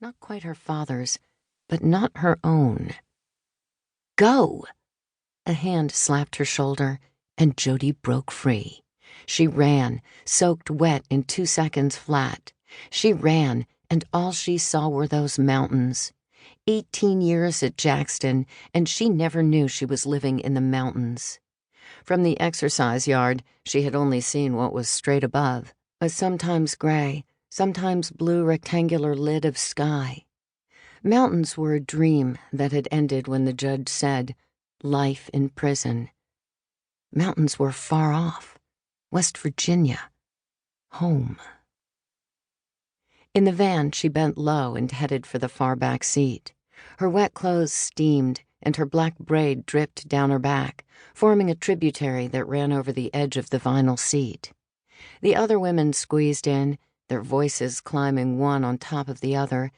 Not quite her father's, but not her own. "Go!" A hand slapped her shoulder, and Jodi broke free. She ran, soaked wet in 2 seconds flat. She ran, and all she saw were those mountains. 18 years at Jackson, and she never knew she was living in the mountains. From the exercise yard, she had only seen what was straight above, a sometimes gray, sometimes blue rectangular lid of sky. Mountains were a dream that had ended when the judge said, "Life in prison." Mountains were far off, West Virginia, home. In the van, she bent low and headed for the far back seat. Her wet clothes steamed, and her black braid dripped down her back, forming a tributary that ran over the edge of the vinyl seat. The other women squeezed in, their voices climbing one on top of the other,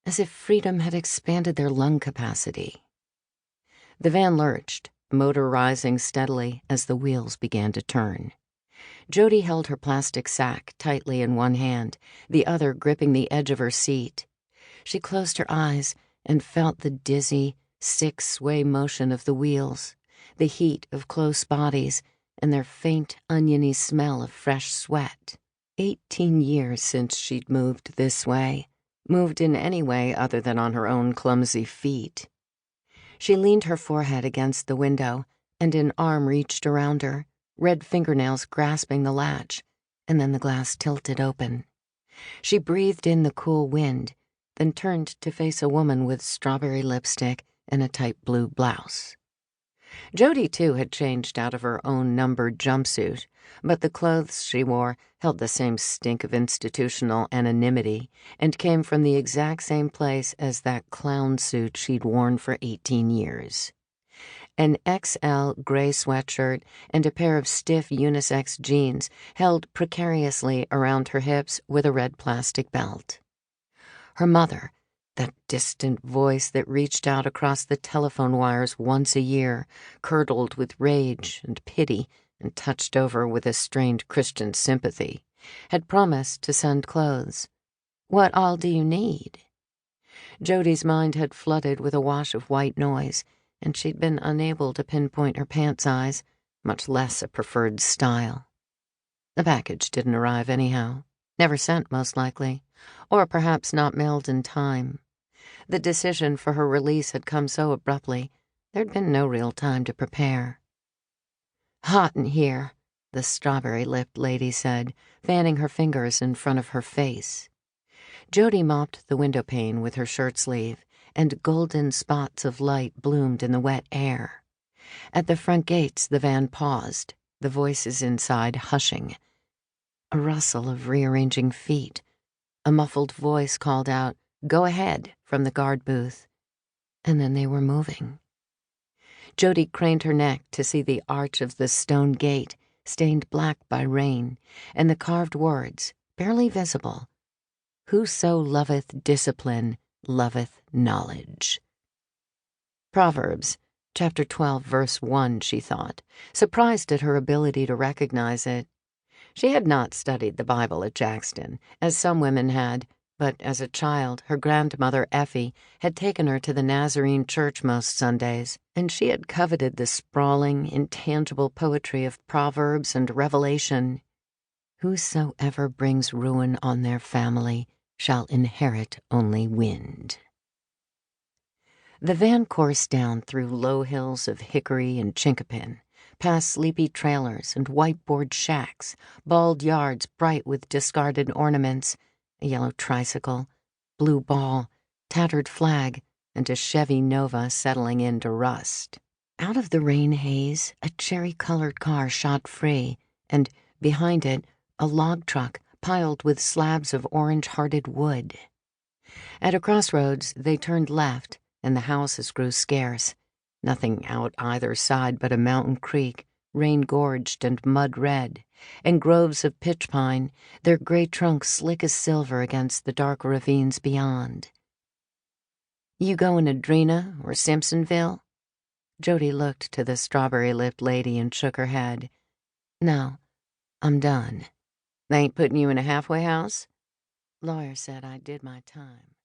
as if freedom had expanded their lung capacity. The van lurched, motor rising steadily as the wheels began to turn. Jodi held her plastic sack tightly in one hand, the other gripping the edge of her seat. She closed her eyes and felt the dizzy, sick sway motion of the wheels, the heat of close bodies, and their faint, oniony smell of fresh sweat. 18 years since she'd moved this way, moved in any way other than on her own clumsy feet. She leaned her forehead against the window, and an arm reached around her, red fingernails grasping the latch, and then the glass tilted open. She breathed in the cool wind, then turned to face a woman with strawberry lipstick and a tight blue blouse. Jodi, too, had changed out of her own numbered jumpsuit, but the clothes she wore held the same stink of institutional anonymity and came from the exact same place as that clown suit she'd worn for 18 years. An XL gray sweatshirt and a pair of stiff unisex jeans held precariously around her hips with a red plastic belt. Her mother, that distant voice that reached out across the telephone wires once a year, curdled with rage and pity and touched over with a strained Christian sympathy, had promised to send clothes. "What all do you need?" Jodi's mind had flooded with a wash of white noise, and she'd been unable to pinpoint her pant size, much less a preferred style. The package didn't arrive anyhow, never sent most likely, or perhaps not mailed in time. The decision for her release had come so abruptly, there'd been no real time to prepare. "Hot in here," the strawberry-lipped lady said, fanning her fingers in front of her face. Jodi mopped the window pane with her shirt sleeve, and golden spots of light bloomed in the wet air. At the front gates, the van paused, the voices inside hushing. A rustle of rearranging feet. A muffled voice called out, "Go ahead," from the guard booth. And then they were moving. Jodi craned her neck to see the arch of the stone gate, stained black by rain, and the carved words, barely visible, "Whoso loveth discipline, loveth knowledge." Proverbs, chapter 12, verse 1, she thought, surprised at her ability to recognize it. She had not studied the Bible at Jackson, as some women had, but as a child, her grandmother, Effie, had taken her to the Nazarene church most Sundays, and she had coveted the sprawling, intangible poetry of Proverbs and Revelation. "Whosoever brings ruin on their family shall inherit only wind." The van coursed down through low hills of hickory and chinkapin, past sleepy trailers and whiteboard shacks, bald yards bright with discarded ornaments, a yellow tricycle, blue ball, tattered flag, and a Chevy Nova settling into rust. Out of the rain haze, a cherry-colored car shot free, and behind it, a log truck piled with slabs of orange-hearted wood. At a crossroads, they turned left, and the houses grew scarce. Nothing out either side but a mountain creek, rain-gorged and mud-red, and groves of pitch pine, their gray trunks slick as silver against the dark ravines beyond. "You goin' to Drina or Simpsonville?" Jodi looked to the strawberry-lipped lady and shook her head. "No, I'm done." "They ain't putting you in a halfway house?" "Lawyer said I did my time."